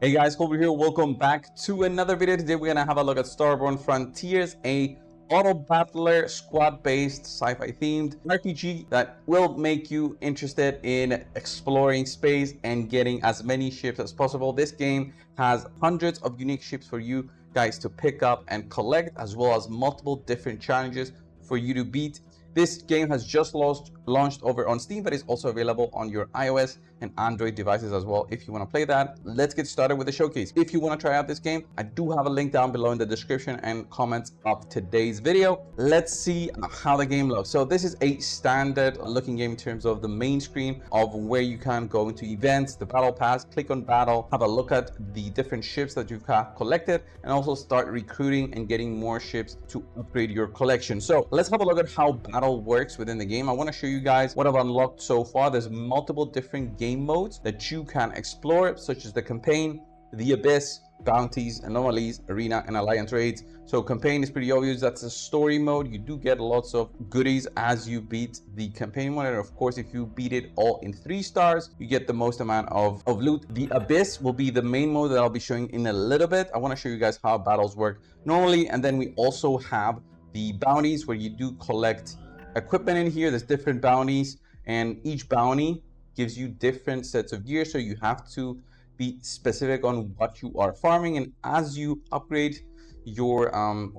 Hey guys, Colby here. Welcome back to another video. Today we're gonna have a look at Starborne Frontiers, a auto battler squad-based sci-fi themed RPG that will make you interested in exploring space and getting as many ships as possible. This game has hundreds of unique ships for you guys to pick up and collect, as well as multiple different challenges for you to beat. This game has just launched over on Steam, but is also available on your iOS and Android devices as well if you want to play that. Let's get started with the showcase. If you want to try out this game, I do have a link down below in the description and comments of today's video. Let's see how the game looks. So this is a standard looking game in terms of the main screen of where you can go into events, the battle pass, click on battle, have a look at the different ships that you've collected, and also start recruiting and getting more ships to upgrade your collection. So let's have a look at how battle works within the game. I want to show you guys what I've unlocked so far. There's multiple different game modes that you can explore, such as the campaign, the abyss, bounties, anomalies, arena, and alliance raids. So campaign is pretty obvious. That's a story mode. You do get lots of goodies as you beat the campaign mode, and of course if you beat it all in 3 stars, you get the most amount of loot. The abyss will be the main mode that I'll be showing in a little bit. I want to show you guys how battles work normally, and then we also have the bounties where you do collect equipment in here. There's different bounties, and each bounty gives you different sets of gear, so you have to be specific on what you are farming. And as you upgrade your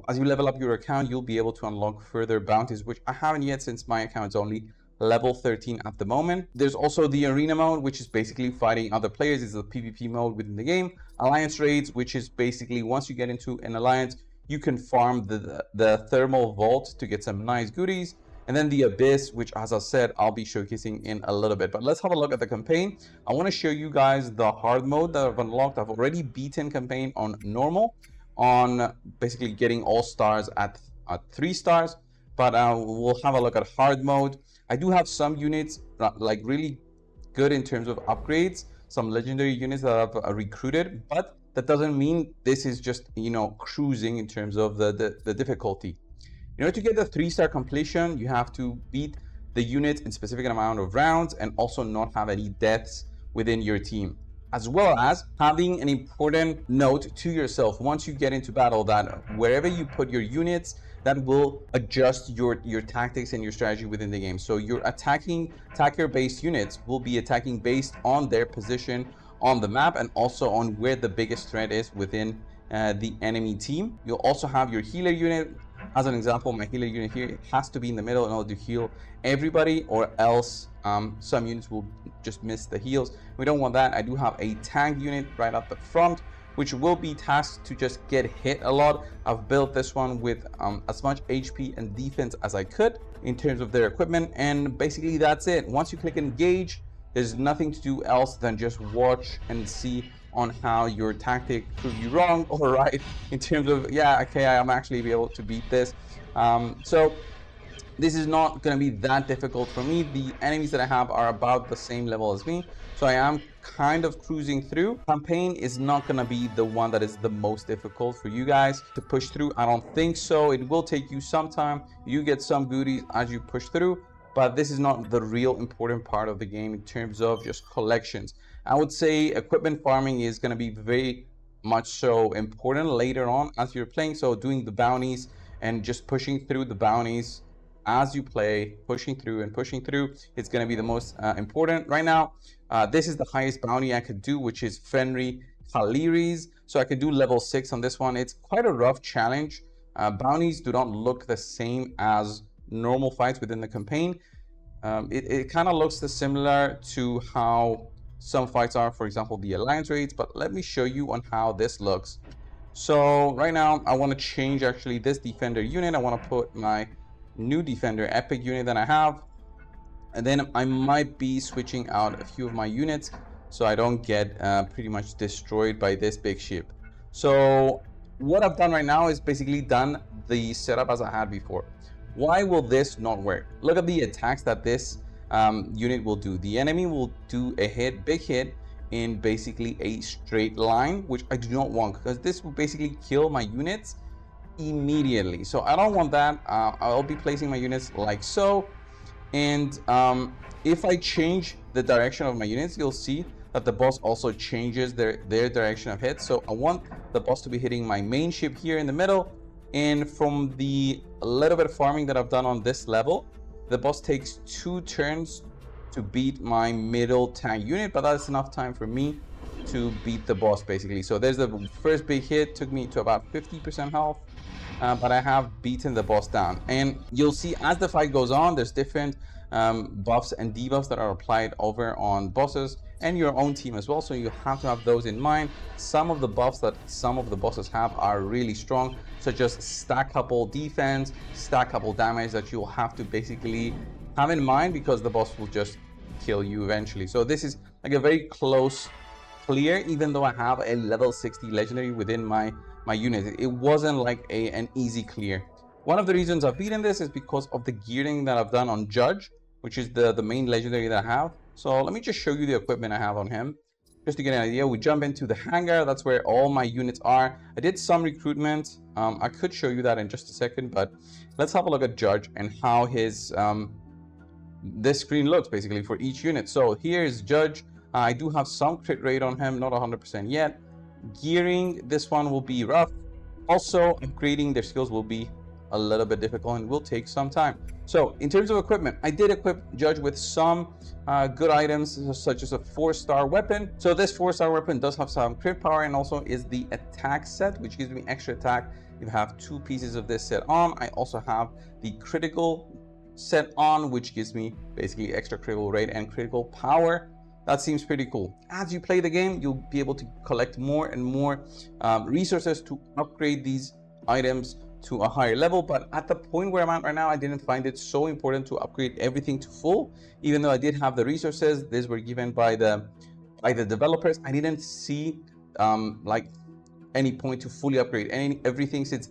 as you level up your account, you'll be able to unlock further bounties, which I haven't yet since my account is only level 13 at the moment. There's also the arena mode, which is basically fighting other players. It's the PvP mode within the game. Alliance raids, which is basically once you get into an alliance, you can farm the thermal vault to get some nice goodies. And then the abyss, which as I said, I'll be showcasing in a little bit. But let's have a look at the campaign. I want to show you guys the hard mode that I've unlocked. I've already beaten campaign on normal, on basically getting all stars at 3 stars. But we'll have a look at hard mode. I do have some units like really good in terms of upgrades, some legendary units that I've recruited, but that doesn't mean this is just, you know, cruising in terms of the difficulty. In order to get the 3-star completion, you have to beat the units in specific amount of rounds and also not have any deaths within your team, as well as having an important note to yourself once you get into battle that wherever you put your units, that will adjust your tactics and your strategy within the game. So your attacker-based units will be attacking based on their position on the map and also on where the biggest threat is within the enemy team. You'll also have your healer unit. As an example, my healer unit here has to be in the middle in order to heal everybody, or else some units will just miss the heals. We don't want that. I do have a tank unit right at the front, which will be tasked to just get hit a lot. I've built this one with as much HP and defense as I could in terms of their equipment, and basically that's it. Once you click engage, there's nothing to do else than just watch and see on how your tactic proved you wrong or right in terms of, yeah, okay, I'm actually be able to beat this. So this is not going to be that difficult for me. The enemies that I have are about the same level as me, so I am kind of cruising through. Campaign is not going to be the one that is the most difficult for you guys to push through. I don't think so. It will take you some time. You get some goodies as you push through, but this is not the real important part of the game in terms of just collections. I would say equipment farming is going to be very much so important later on as you're playing. So doing the bounties and just pushing through the bounties as you play, pushing through, it's going to be the most important. Right now, this is the highest bounty I could do, which is Fenry Khaliris. So I could do level 6 on this one. It's quite a rough challenge. Bounties do not look the same as normal fights within the campaign. It kind of looks similar to how some fights are, for example, the alliance raids, but let me show you on how this looks. So right now I want to change actually this defender unit. I want to put my new defender epic unit that I have, and then I might be switching out a few of my units so I don't get pretty much destroyed by this big ship. So what I've done right now is basically done the setup as I had before. Why will this not work? Look at the attacks that this unit will do. The enemy will do a big hit in basically a straight line, which I do not want, because this will basically kill my units immediately. So I don't want that. I'll be placing my units like so, and if I change the direction of my units, you'll see that the boss also changes their direction of hit. So I want the boss to be hitting my main ship here in the middle, and from the little bit of farming that I've done on this level, the boss takes 2 turns to beat my middle tank unit, but that's enough time for me to beat the boss basically. So there's the first big hit, took me to about 50% health, but I have beaten the boss down. And you'll see as the fight goes on, there's different buffs and debuffs that are applied over on bosses and your own team as well, so you have to have those in mind. Some of the buffs that some of the bosses have are really strong, such as stack couple defense, stack couple damage, that you'll have to basically have in mind because the boss will just kill you eventually. So this is like a very close clear, even though I have a level 60 legendary within my unit. It wasn't like an easy clear. One of the reasons I've beaten this is because of the gearing that I've done on Judge, which is the main legendary that I have. So let me just show you the equipment I have on him, just to get an idea. We jump into the hangar. That's where all my units are. I did some recruitment. I could show you that in just a second, but let's have a look at Judge and how his this screen looks basically for each unit. So here's Judge. I do have some crit rate on him, not 100% yet. Gearing, this one will be rough. Also, upgrading their skills will be a little bit difficult and will take some time. So in terms of equipment, I did equip Judge with some good items, such as a 4-star weapon. So this 4-star weapon does have some crit power, and also is the attack set, which gives me extra attack if I have 2 pieces of this set on. I also have the critical set on, which gives me basically extra critical rate and critical power. That seems pretty cool. As you play the game, you'll be able to collect more and more resources to upgrade these items to a higher level. But at the point where I'm at right now, I didn't find it so important to upgrade everything to full. Even though I did have the resources, these were given by the developers. I didn't see like any point to fully upgrade everything, since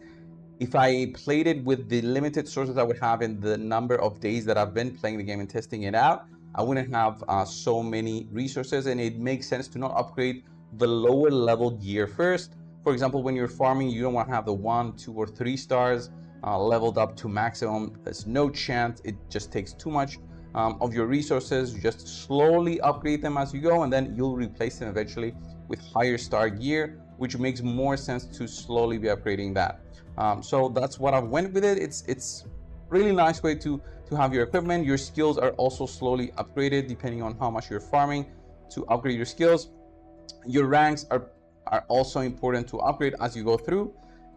if I played it with the limited sources I would have in the number of days that I've been playing the game and testing it out, I wouldn't have so many resources, and it makes sense to not upgrade the lower level gear first. For example, when you're farming, you don't want to have the 1, 2, or 3 stars leveled up to maximum. There's no chance. It just takes too much of your resources. You just slowly upgrade them as you go, and then you'll replace them eventually with higher star gear, which makes more sense to slowly be upgrading that. So that's what I went with it. It's really nice way to have your equipment. Your skills are also slowly upgraded depending on how much you're farming to upgrade your skills. Your ranks are also important to upgrade as you go through.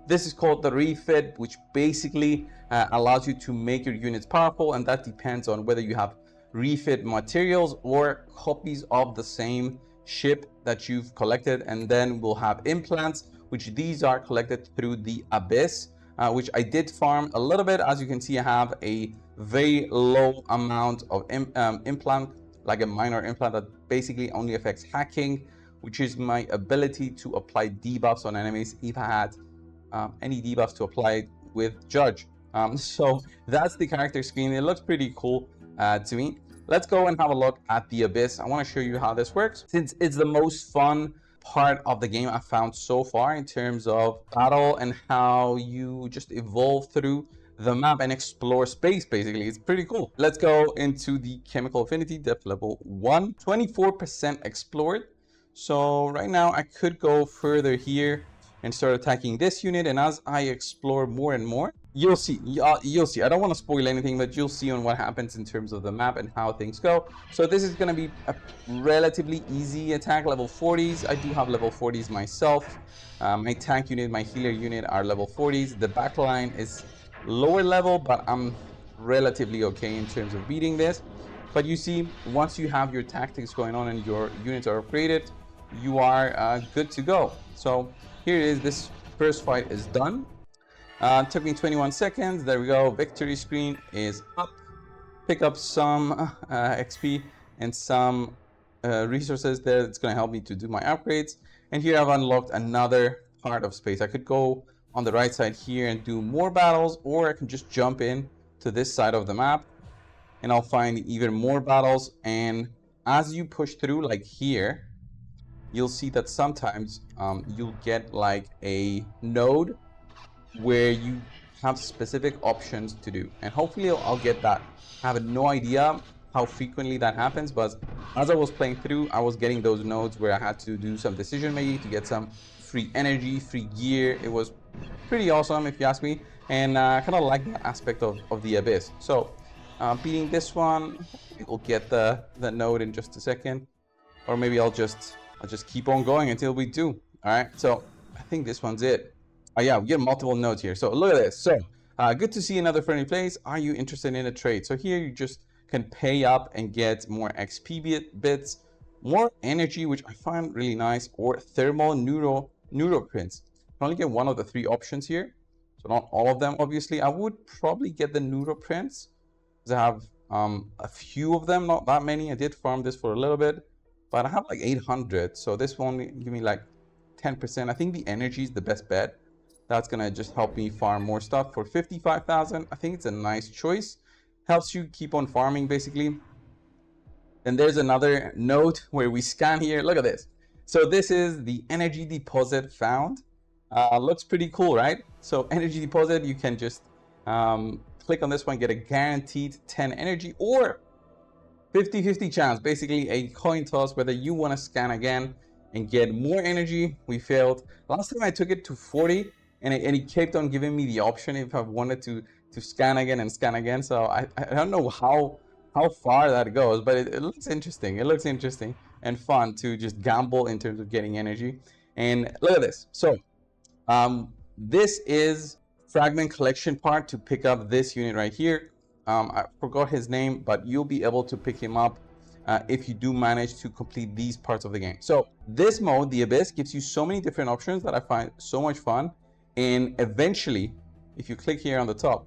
This is called the refit, which basically allows you to make your units powerful, and that depends on whether you have refit materials or copies of the same ship that you've collected. And then we'll have implants, which these are collected through the Abyss, which I did farm a little bit. As you can see, I have a very low amount of implant, like a minor implant that basically only affects hacking, which is my ability to apply debuffs on enemies if I had any debuffs to apply with Judge. So that's the character screen. It looks pretty cool to me. Let's go and have a look at the Abyss. I want to show you how this works, since it's the most fun part of the game I found so far in terms of battle and how you just evolve through the map and explore space. Basically, it's pretty cool. Let's go into the chemical affinity, depth level 1, 24% explored. So right now I could go further here and start attacking this unit, and as I explore more and more, you'll see. I don't want to spoil anything, but you'll see on what happens in terms of the map and how things go. So this is going to be a relatively easy attack, level 40s. I do have level 40s myself. My tank unit, my healer unit are level 40s. The backline is lower level, but I'm relatively okay in terms of beating this. But you see, once you have your tactics going on and your units are upgraded, you are good to go. So here it is. This first fight is done. Took me 21 seconds. There we go. Victory screen is up. Pick up some XP and some resources there. It's going to help me to do my upgrades. And here I've unlocked another part of space. I could go on the right side here and do more battles, or I can just jump in to this side of the map and I'll find even more battles. And as you push through, like here, you'll see that sometimes you'll get like a node where you have specific options to do, and hopefully I'll get that. I have no idea how frequently that happens, but as I was playing through, I was getting those nodes where I had to do some decision making to get some free energy, free gear. It was pretty awesome if you ask me, and I kind of like that aspect of the Abyss. So beating this one, we'll get the node in just a second, or maybe I'll just keep on going until we do. All right, so I think this one's it. Oh yeah, we get multiple nodes here. So look at this. So good to see another friendly place. Are you interested in a trade? So here you just can pay up and get more XP bits, more energy, which I find really nice, or thermal neuroprints. You can only get one of the 3 options here, so not all of them. Obviously, I would probably get the neuroprints because I have a few of them, not that many. I did farm this for a little bit, but I have like 800, so this won't give me like 10%. I think the energy is the best bet. That's gonna just help me farm more stuff for 55,000. I think it's a nice choice. Helps you keep on farming basically. And there's another note where we scan here. Look at this. So this is the energy deposit found. Looks pretty cool, right? So energy deposit, you can just click on this one, get a guaranteed 10 energy or 50-50 chance, basically a coin toss whether you want to scan again and get more energy. We failed. Last time I took it to 40 and it kept on giving me the option if I wanted to scan again and scan again. So I don't know how far that goes, but it looks interesting. It looks interesting and fun to just gamble in terms of getting energy. And look at this. So this is fragment collection part to pick up this unit right here. I forgot his name, but you'll be able to pick him up if you do manage to complete these parts of the game. So this mode, the Abyss, gives you so many different options that I find so much fun. And eventually, if you click here on the top,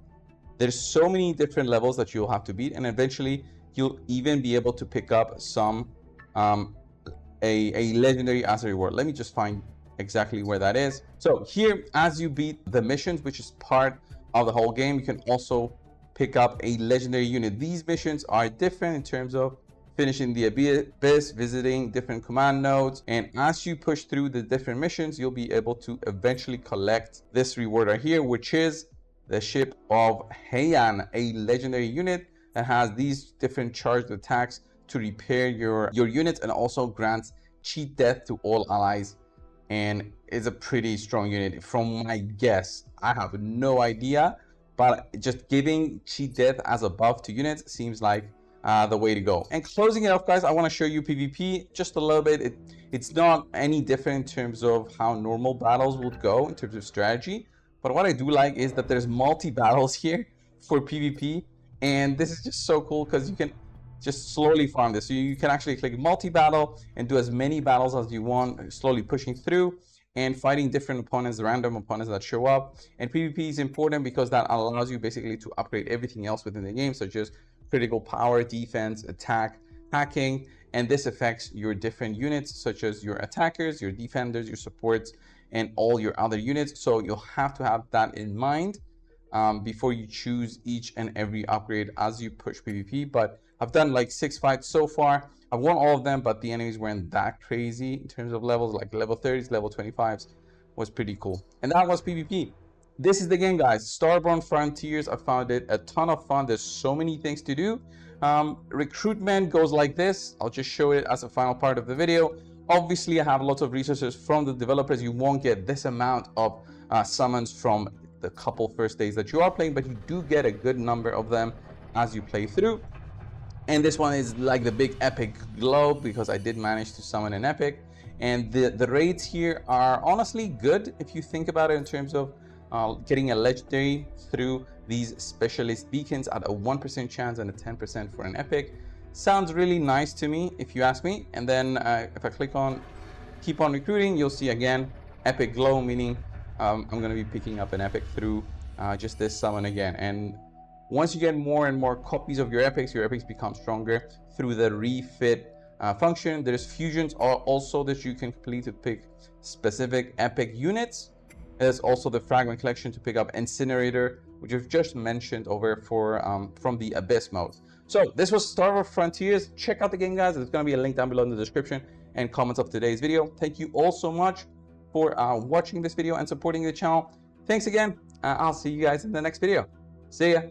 there's so many different levels that you'll have to beat, and eventually you'll even be able to pick up some a legendary as a reward. Let me just find exactly where that is. So here, as you beat the missions, which is part of the whole game, you can also pick up a legendary unit. These missions are different in terms of finishing the Abyss, visiting different command nodes, and as you push through the different missions, you'll be able to eventually collect this reward right here, which is the ship of Heian, a legendary unit that has these different charged attacks to repair your units, and also grants cheat death to all allies, and is a pretty strong unit from my guess. I have no idea, but just giving cheat death as a buff to units seems like the way to go. And closing it off, guys, I want to show you PvP just a little bit. It's not any different in terms of how normal battles would go in terms of strategy, but what I do like is that there's multi-battles here for PvP, and this is just so cool because you can just slowly farm this. So you can actually click multi-battle and do as many battles as you want, slowly pushing through and fighting different opponents, random opponents that show up. And PvP is important because that allows you basically to upgrade everything else within the game, such as critical power, defense, attack, hacking, and this affects your different units, such as your attackers, your defenders, your supports, and all your other units. So you'll have to have that in mind before you choose each and every upgrade as you push PvP. But I've done like 6 fights so far. I've won all of them, but the enemies weren't that crazy in terms of levels. Like level 30s, level 25s was pretty cool. And that was PvP. This is the game, guys. Starborne Frontiers. I found it a ton of fun. There's so many things to do. Recruitment goes like this. I'll just show it as a final part of the video. Obviously, I have lots of resources from the developers. You won't get this amount of summons from the couple first days that you are playing, but you do get a good number of them as you play through. And this one is like the big epic globe because I did manage to summon an epic. And the raids here are honestly good if you think about it in terms of getting a legendary through these specialist beacons at a 1% chance and a 10% for an epic. Sounds really nice to me if you ask me. And then if I click on keep on recruiting, you'll see again epic glow, meaning I'm going to be picking up an epic through just this summon again. And once you get more and more copies of your epics become stronger through the refit function. There's fusions also that you can complete to pick specific epic units. There's also the fragment collection to pick up incinerator, which I've just mentioned over for from the Abyss mode. So this was Starborne Frontiers. Check out the game, guys. There's going to be a link down below in the description and comments of today's video. Thank you all so much for watching this video and supporting the channel. Thanks again. I'll see you guys in the next video. See ya.